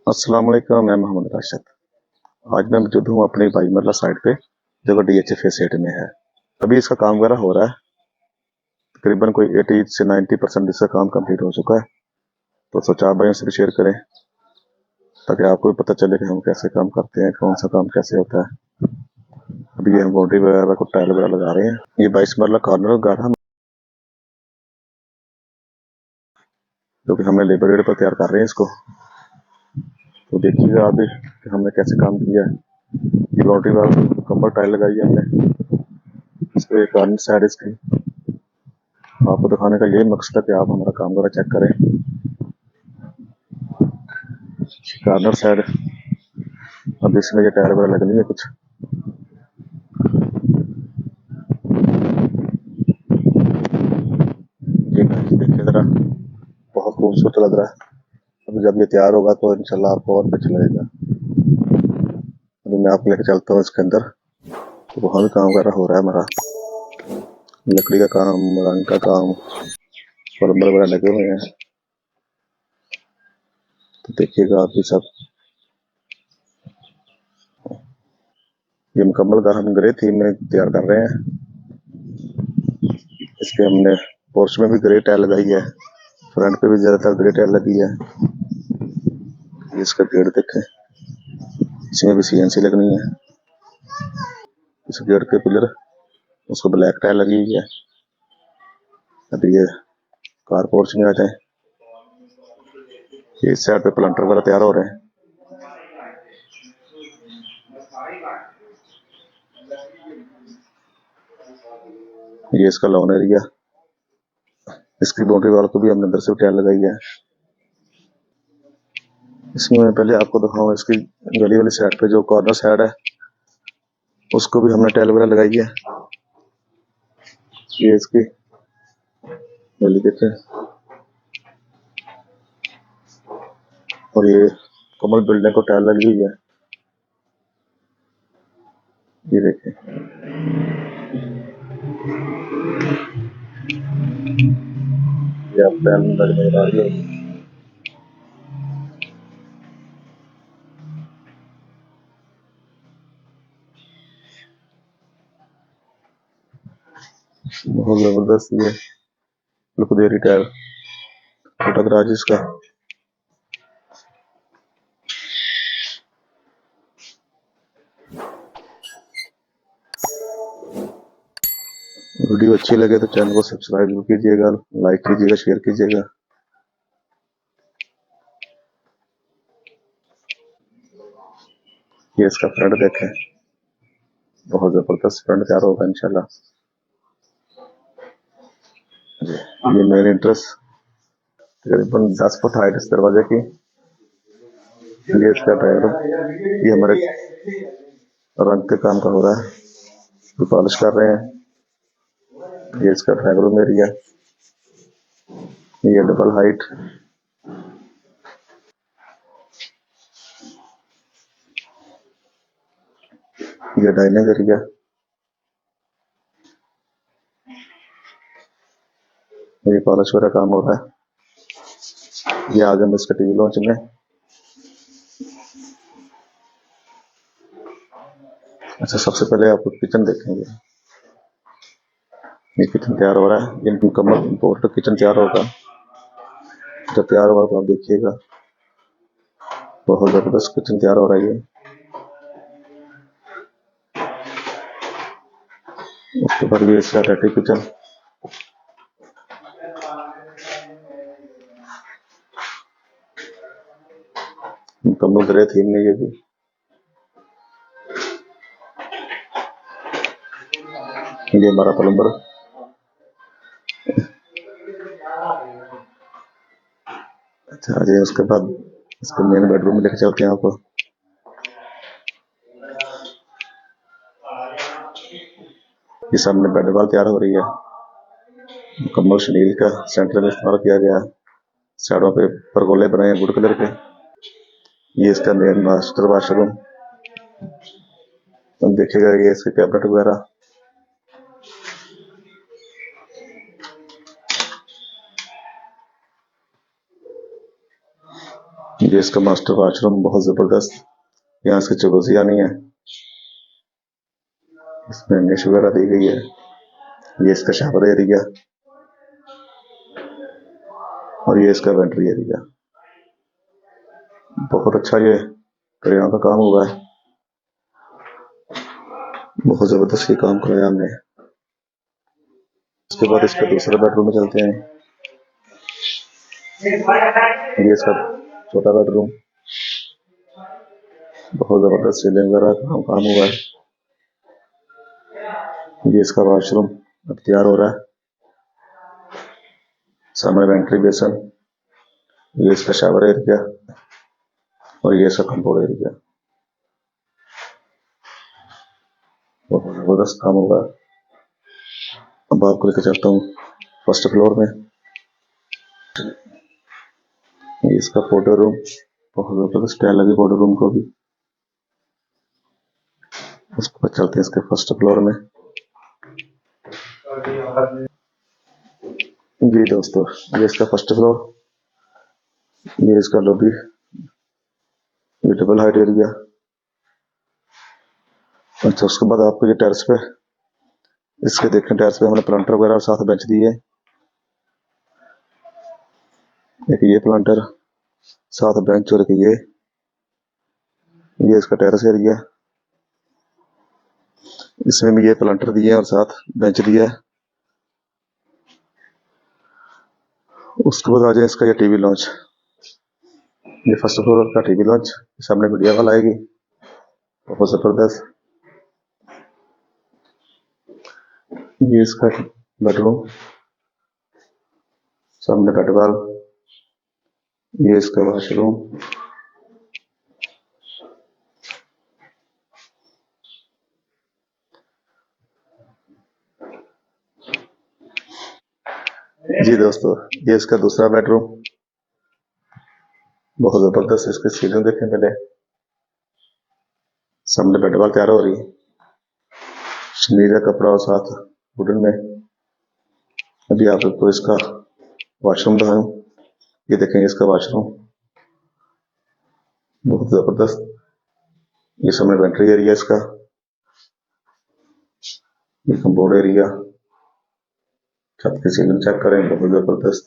अस्सलाम वालेकुम, मैं मोहम्मद राशिद। आज मैं मौजूद हूँ अपनी भाई मरला साइट पे, जो कि DH फेज 8 में है। अभी इसका काम वगैरह हो रहा है। तकरीबन कोई 80 से 90% इसका काम कंप्लीट हो चुका है। तो सोचा आप भाइयों से भी शेयर करें, ताकि आपको भी पता चले कि हम कैसे काम करते हैं, कौन सा काम कैसे होता है। अभी ये हम बाउंड्री वगैरह को टाइल वगैरह लगा रहे हैं। ये 22 मरला कॉर्नर गाढ़ा, जो कि हमने लेबर रेट पर तैयार कर रहे हैं इसको। तो देखिएगा आप भी कि हमने कैसे काम किया है। ये बाउंड्री वगैरह मुकम्मल टाइल लगाई है हमने। इस पे कॉर्नर साइड इसकी आपको दिखाने का यही मकसद है कि आप हमारा काम वगैरह चेक करें। कॉर्नर साइड अब इसमें ये टायर वगैरह लगनी है कुछ। ये देखिए जरा, बहुत खूबसूरत लग रहा है। अभी जब ये तैयार होगा तो इंशाल्लाह आपको और अच्छा लगेगा। अभी मैं आपको लेकर चलता हूँ इसके अंदर। तो वहाँ भी काम वगैरह हो रहा है हमारा, लकड़ी का काम, रंग का काम, प्लम्बर वगैरह लगे हुए हैं। तो देखिएगा आप ये सब। ये मुकम्मल का हम ग्रे थीम में तैयार कर रहे हैं। इसके हमने पोर्च में भी ग्रे टाइल लगाई है, फ्रंट पे भी ज्यादातर ग्रे टाइल लगी है। ये इसका गेट देखें, इसमें भी CNC लगनी है। इस गेट के पिलर, उसको ब्लैक टाइल लगी हुई है। अभी ये कार पोर्च में आ जाए। ये इस साइड पे प्लांटर वगैरह तैयार हो रहे हैं। ये इसका लॉन एरिया, इसकी बाउंड्री वाल को भी हमने अंदर से टाइल लगाई है। इसमें मैं पहले आपको दिखाऊं, इसकी गली वाली साइड पे जो कॉर्नर साइड है उसको भी हमने टाइल वगैरह लगाई है। ये इसकी गली देखें, और ये कमल बिल्डिंग को टाइल लगी हुई है। ये देखें, ये आप टाइल लगने आ रही है। बहुत जबरदस्त ये लुक दे रही टाइल। छोटा गराज इसका। वीडियो अच्छी लगे तो चैनल को सब्सक्राइब कीजिएगा, लाइक कीजिएगा, शेयर कीजिएगा। ये इसका फ्रंट देखें, बहुत जबरदस्त फ्रंट तैयार होगा इंशाल्लाह। ये मेन इंट्रेस तकरीबन 10 फुट हाइट इस दरवाजे की। ये इसका टायर, ये हमारे रंग के काम का हो रहा है, तो पॉलिश कर रहे हैं। ये इसका ड्राइंग रूम एरिया, ये डबल हाइट। ये डाइनिंग एरिया, ये पॉलिश वगैरह काम हो रहा है। ये आगे हम इसका टीवी लॉन्च में। अच्छा, सबसे पहले आप किचन देखेंगे। ये किचन तैयार हो रहा है, ये मुकम्मल इम्पोर्ट किचन तैयार होगा। जब तैयार होगा तो आप देखिएगा, बहुत जबरदस्त किचन तैयार हो रहा है। उसके बाद ये इसका अटैची किचन, मुकम्मल ग्रे थीम में। ये भी ये हमारा प्लम्बर। अच्छा जी, उसके बाद इसके मेन बेडरूम में लेके चलते हैं आपको। ये सामने बेड वाल तैयार हो रही है, मुकम्मल शनील का सेंटर में इस्तेमाल किया गया है। साइडों पे परगोले बनाए हैं वुड कलर के। ये इसका मेन मास्टर वाशरूम, तो देखिएगा ये इसके कैबिनेट वगैरह। ये इसका मास्टर वॉशरूम बहुत जबरदस्त। यहाँ इसकी चौकसियाँ नहीं है, इसमें निश वगैरह दी गई है। ये इसका शावर एरिया और ये इसका वेंट्री एरिया। बहुत अच्छा ये यहाँ का काम हुआ है, बहुत जबरदस्त ये काम कराया हमने। इसके बाद इसका दूसरा बेडरूम में चलते हैं। ये इसका छोटा बेडरूम, बहुत जबरदस्त सीलिंग वगैरह काम हुआ है। ये इसका वॉशरूम अब तैयार हो रहा है। सामने वेंट्री बेसन, ये इसका शावर एरिया और ये इसका कंपाउंड एरिया। बहुत जबरदस्त काम होगा। अब आपको लेकर चलता हूँ फर्स्ट फ्लोर में। ये इसका फोटो रूम, बहुत जबरदस्त स्टाइल लगी फोटो रूम को भी। उसके बाद चलते हैं इसके फर्स्ट फ्लोर में। जी दोस्तों, ये इसका फर्स्ट फ्लोर, ये इसका लॉबी, ये डबल हाइट एरिया। अच्छा, उसके बाद आपको ये टेरेस पे, इसके देखें टेरेस पे हमने प्लांटर वगैरह और साथ बेंच दी है। एक ये प्लांटर, साथ बेंच और एक ये इसका टेरेस एरिया। इसमें भी ये प्लांटर दिए और साथ बेंच दिया है। उसके बाद आ जाए इसका ये टीवी लॉन्च। ये फर्स्ट फ्लोर का टीवी लॉन्च, सामने मीडिया वाल आएगी, बहुत जबरदस्त। ये इसका बेडरूम, सामने बेडवाल, ये इसका वॉशरूम। जी दोस्तों, ये इसका दूसरा बेडरूम, बहुत जबरदस्त। इसकी सीलिंग देखें पहले, सामने बेडवाल तैयार हो रही है, नीला कपड़ा और साथ वुडन में। अभी आपको इसका वॉशरूम दिखाऊं, ये देखें इसका वॉशरूम, बहुत जबरदस्त। ये सामने वेंट्री एरिया इसका, ये कंपाउंड एरिया। छत की सीलिंग चेक करें, बहुत जबरदस्त।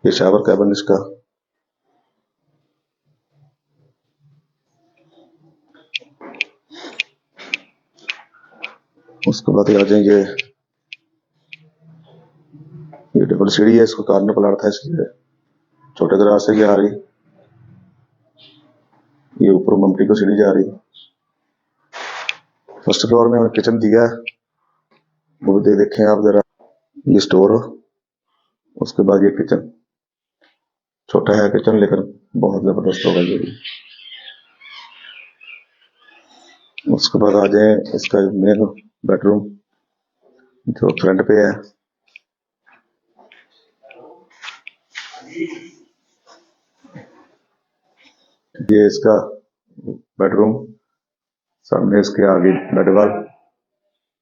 ये शावर कैबिन इसका। उसके बाद आ जाएंगे, ये डबल सीढ़ी है, इसको कार ने पलाट था इसलिए छोटे ग्रास से ये आ रही। ये ऊपर ममटी को सीढ़ी जा रही। फर्स्ट फ्लोर में हमने किचन दिया है, वो भी देखें आप जरा। ये स्टोर हो, उसके बाद ये किचन, छोटा है किचन लेकिन बहुत जबरदस्त होगा ये भी। उसके बाद आ जाए इसका मेन बेडरूम जो फ्रंट पे है। ये इसका बेडरूम, सामने इसके आगे बेडवाल,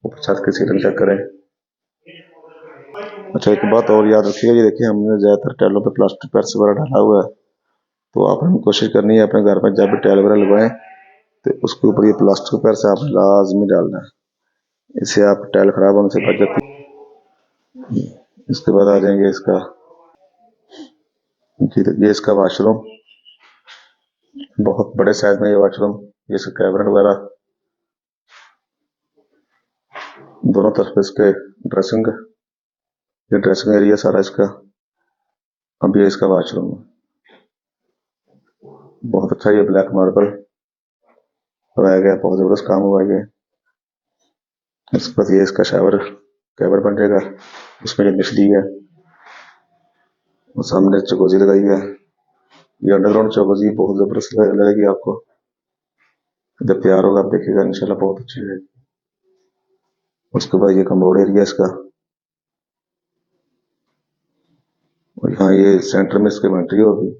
ऊपर छत की सीलिंग चेक करें। अच्छा, एक बात और याद रखिएगा, ये देखिए हमने ज्यादातर टाइलों पे प्लास्टिक पैर्स वगैरह डाला हुआ है, तो आपने कोशिश करनी है अपने घर में जब भी टाइल वगैरह लगवाएं तो उसके ऊपर ये प्लास्टिक पैर्स आपने लाजमी डालना है, इससे आप टाइल खराब होने से बच जाती है। इसके बाद आ जाएंगे इसका, ये इसका वॉशरूम, बहुत बड़े साइज में ये वॉशरूम। ये इसका कैबिनेट वगैरह, दोनों तरफ इसके ड्रेसिंग, ये ड्रेसिंग एरिया सारा इसका। अब ये इसका वॉशरूम, बहुत अच्छा ये ब्लैक मार्बल लगाया गया, बहुत जबरदस्त काम हुआ ये। इसके बाद ये इसका शावर कैबिनेट बन जाएगा, उसमें ये निश दी है और सामने चौकोजी लगाई है। ये अंडरग्राउंड चौकोजी बहुत जबरदस्त लगेगी आपको, जब तैयार होगा आप देखिएगा इंशाल्लाह बहुत अच्छी है। उसके बाद ये कमोड एरिया इसका, और यहाँ ये सेंटर में इसके वेंट्री होगी।